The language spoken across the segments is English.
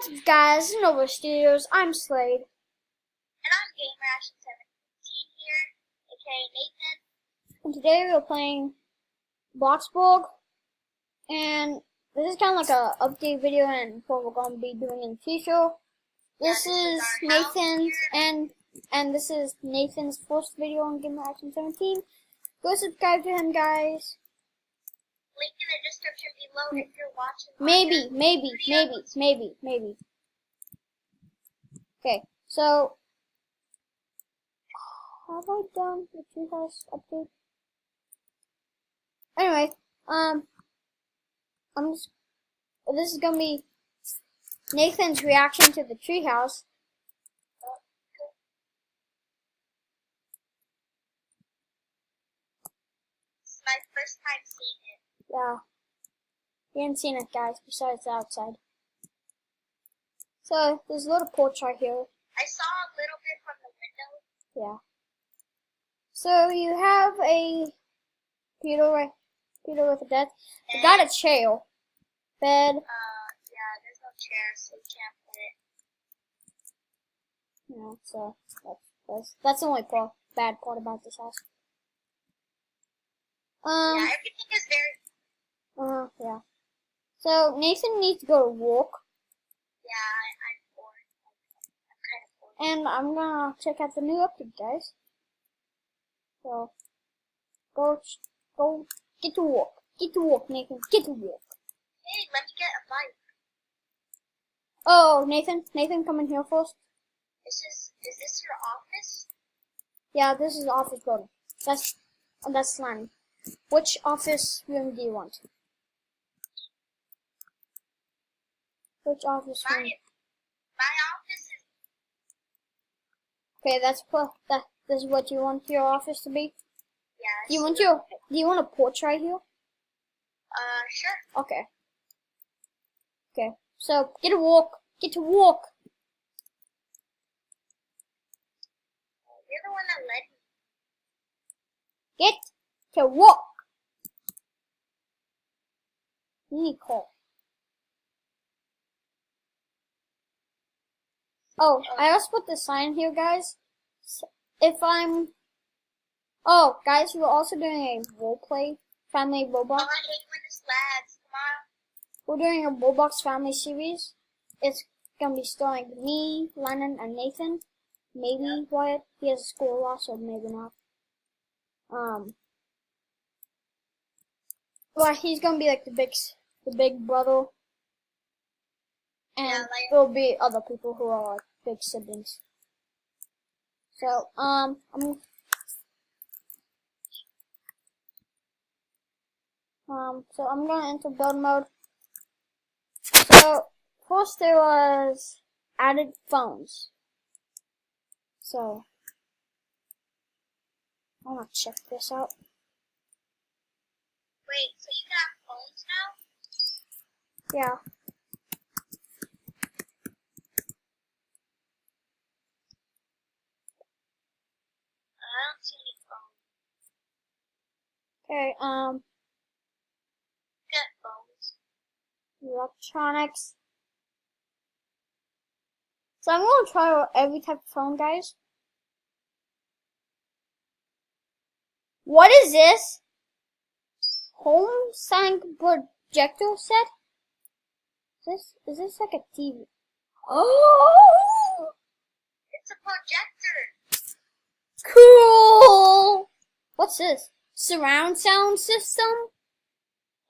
What's up, guys? Nova Studios. I'm Slade. And I'm GameRation17 here, aka Nathan. And today we're playing Bloxburg. And this is kind of like a update video and what we're going to be doing in the future. This is Nathan's and this is Nathan's first video on GameRation17. Go subscribe to him, guys. Link in the description below if you're watching. Maybe. Okay, so have I done the treehouse update? Anyway, this is gonna be Nathan's reaction to the treehouse. It's my first time seeing it. Yeah. You haven't seen it, guys, besides the outside. So, there's a little porch right here. I saw a little bit from the window. Yeah. So, you have a Peter with a bed. You got a chair. Bed. Yeah, there's no chair, so you can't put it. Yeah, so, that's the only bad part about this house. Yeah, everything is very... Yeah. So, Nathan needs to go to work. Yeah, I'm bored. I'm kind of bored. And I'm gonna check out the new update, guys. So, go, get to work. Get to work, Nathan. Get to work. Hey, let me get a bite. Oh, Nathan, come in here first. Is this your office? Yeah, this is the office building. That's slimy. Which office room do you want? Which office room? My office is... Okay, this is what you want your office to be? Yeah. Do you want a porch right here? Sure. Okay. Okay. So get to work. Get to work. You're the one that led me. Get to work. You need call. Oh, I also put the sign here, guys. Oh, guys, we're also doing a roleplay family Roblox. Oh, I hate when this lags. Come on. We're doing a Roblox family series. It's gonna be starring me, Lennon, and Nathan. Maybe Wyatt. He has a school loss, or maybe not. Well, he's gonna be like the big brother. And Yeah, there'll be other people who are like big siblings. So, so I'm gonna enter build mode. So, first there was added phones. So, I wanna check this out. Wait, so you can have phones now? Yeah. I don't see any phones. Okay, Get phones. electronics. So I'm gonna try out every type of phone, guys. What is this? Home sync projector set? Is this like a TV? Oh! It's a projector. Cool! What's this? Surround sound system?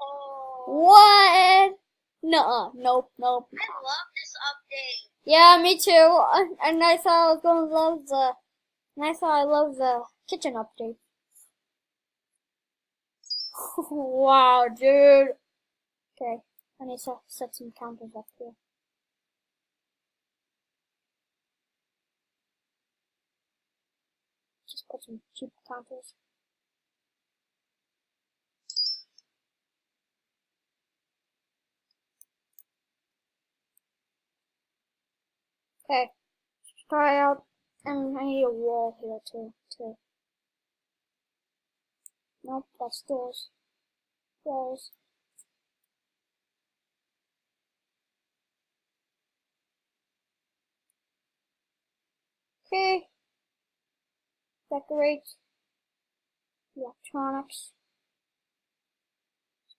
Oh. What? Nuh-uh. Nope. I love this update. Yeah, me too. And I thought I was gonna love I loved the kitchen update. Wow, dude. Okay, I need to set some counters up here. Just put some cheap counters. Okay, try out, and I need a wall here too. Nope, that's doors. Walls. Okay. Decorate electronics.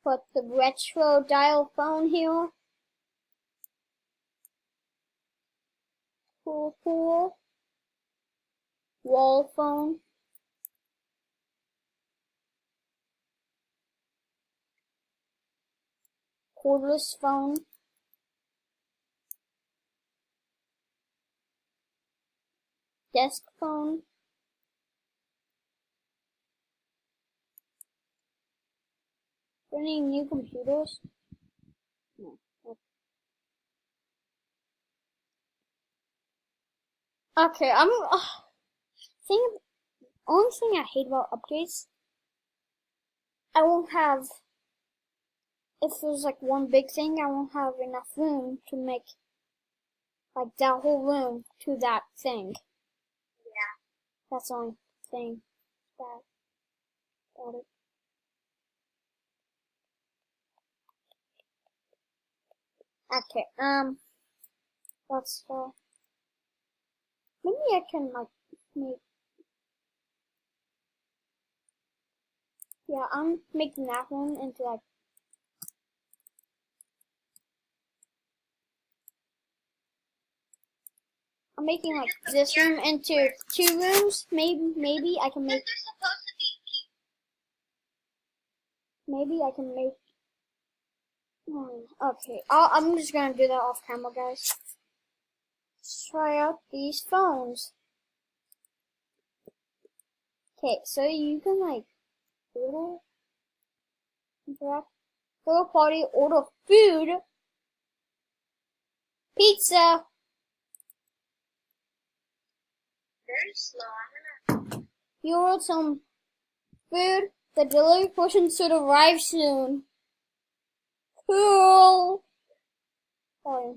Put the retro dial phone here. Cool. Wall phone. Cordless phone. Desk phone. Any new computers? No. Okay, I'm think only thing I hate about updates, I won't have, if there's like one big thing, I won't have enough room to make like that whole room to that thing. Yeah. That's the only thing bad about it. Okay, let's maybe I can like make, yeah, I'm making that one into like, I'm making like this room into 2 rooms. Maybe I can make, They're supposed to be maybe I can make, okay, I'm just gonna do that off camera, guys. Let's try out these phones. Okay, so you can like order, interact, throw a party, order food, pizza. very slow. You ordered some food. The delivery person should arrive soon. Cool. Sorry.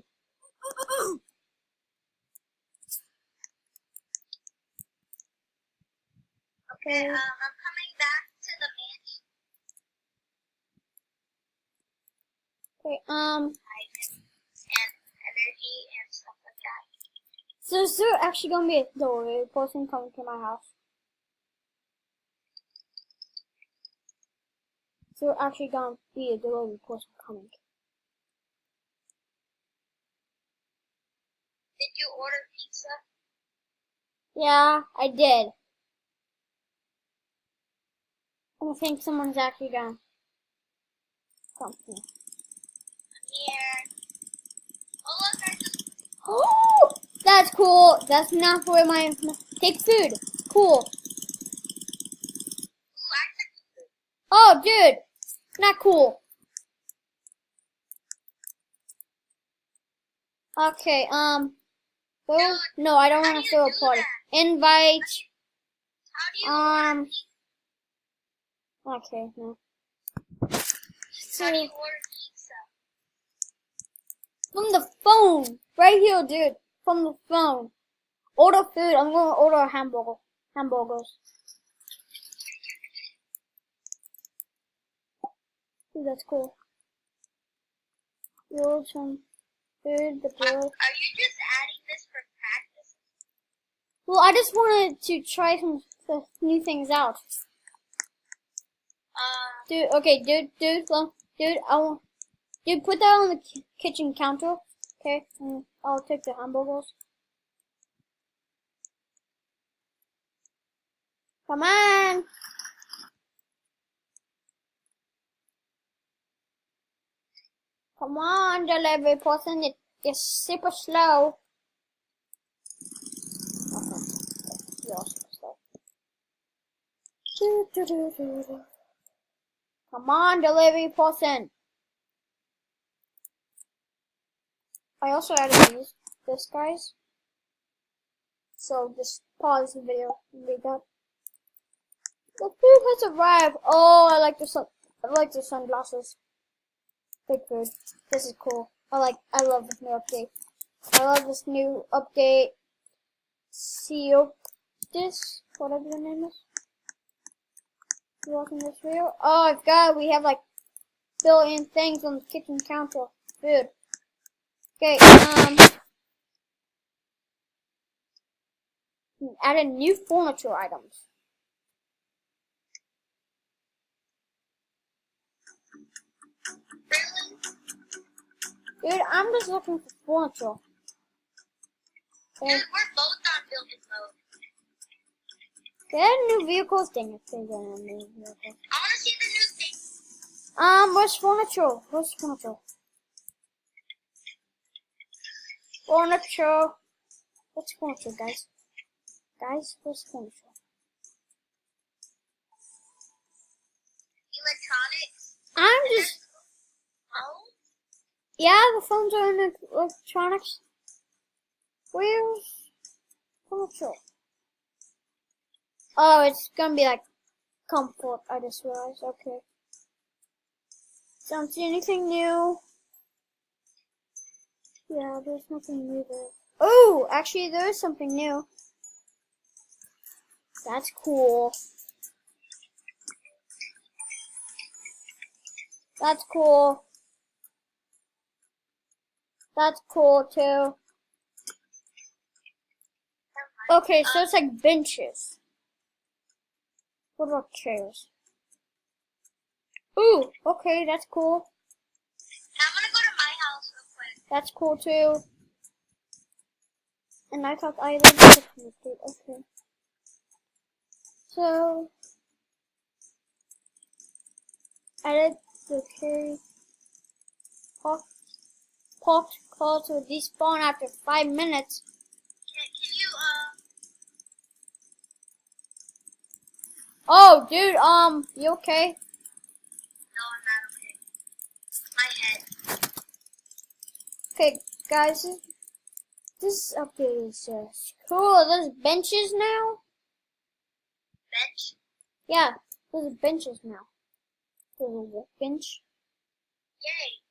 Okay, I'm coming back to the mansion. Okay, And energy and stuff like that. so is there actually gonna be a delivery person coming to my house? Is there actually gonna be a delivery person coming? Did you order pizza? Yeah, I did. I think someone's actually gonna come here. Here. Oh look, I just Oh, that's cool. That's not for my take food. Cool. Oh, dude, not cool. Okay, well, no, I don't want to throw a party. Invite. How do you order Okay, no. How do you order pizza? From the phone, right here, dude. From the phone. Order food. I'm gonna order a hamburgers. Dude, that's cool. You ordered some food, the Are bill. you just adding this for practice? Well, I just wanted to try some new things out. Dude, okay, dude, put that on the kitchen counter, okay? And I'll take the hamburgers. Come on! Come on, delivery person, it's super slow. Okay, you're super slow. Come on, delivery person. I also added this, guys. So just pause the video and read that. The food has arrived. Oh, I like the sunglasses. Big food. This is cool. I love this new update. I love this new update. This, whatever the name is. You watching this video? Oh, I forgot we have like billion things on the kitchen counter. Food. Okay, added new furniture items. Really? Dude, I'm just looking for furniture. Dude, we're both on building mode. They had new vehicles. Dang it, they didn't have new vehicles. I want to see the new thing. Where's furniture? Where's furniture? Furniture. What's furniture, guys? Guys, where's furniture? Electronics. I'm just. Oh? Yeah, the phones are in electronics. Where's furniture? Oh, it's gonna be like comfort. I just realized. Okay. Don't see anything new. Yeah, there's nothing new there. Oh, actually, there is something new. That's cool. That's cool. That's cool too. Okay, so it's like benches. What about chairs? Ooh, okay, that's cool. I'm gonna go to my house real quick. That's cool too. And I thought I lived in the okay. So, added the carry parked call to despawn after 5 minutes. Can you, Oh, dude, you okay? No, I'm not okay. My head. Okay, guys, this update is just cool. There's benches now. Bench? Yeah, there's benches now. There's a workbench. Yay.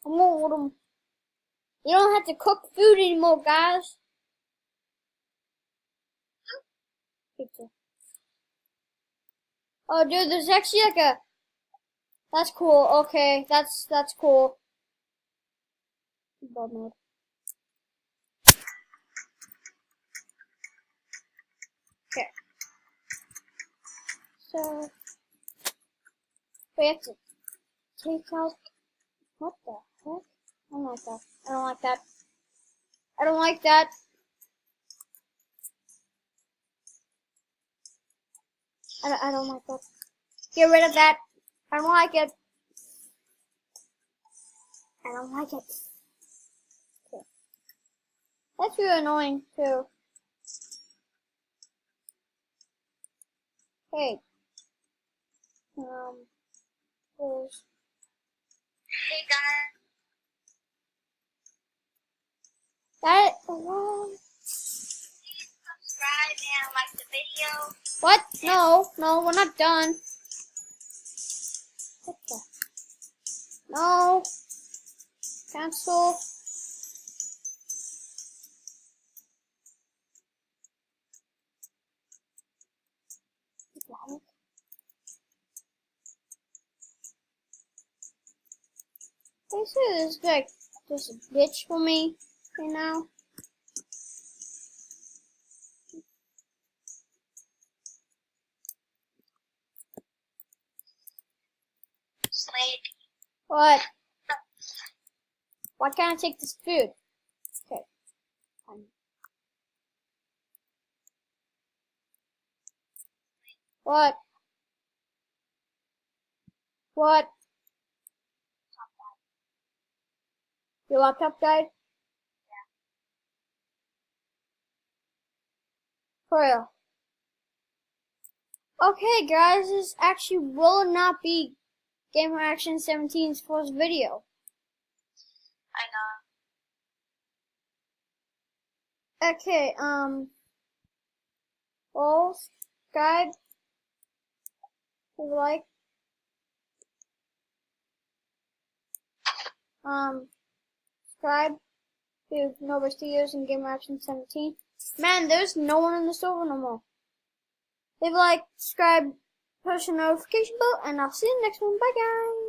I'm gonna order them. You don't have to cook food anymore, guys. Pizza. Oh, dude, there's actually like a. That's cool. Okay, that's cool. Bad mode. Okay. So we have to take out. What the heck? I don't like that. I don't like that. I don't like that. I don't like that. Get rid of that. I don't like it. I don't like it. Okay. That's really annoying too. Hey. There's Hey guys. that. Please subscribe and like the video. What? No, we're not done. What the? No. Cancel. This is like just a glitch for me right now. Slade. What? Why can't I take this food? Okay. Fine. What? What? Your laptop died? Yeah. For real. Okay, guys, this actually will not be Gamer Action 17's first video. I know. Okay, well, subscribe, like, subscribe to Nova Studios and Gamer Action 17. Man, there's no one in the server no more. Leave a like, subscribe, push the notification bell, and I'll see you in the next one. Bye, guys.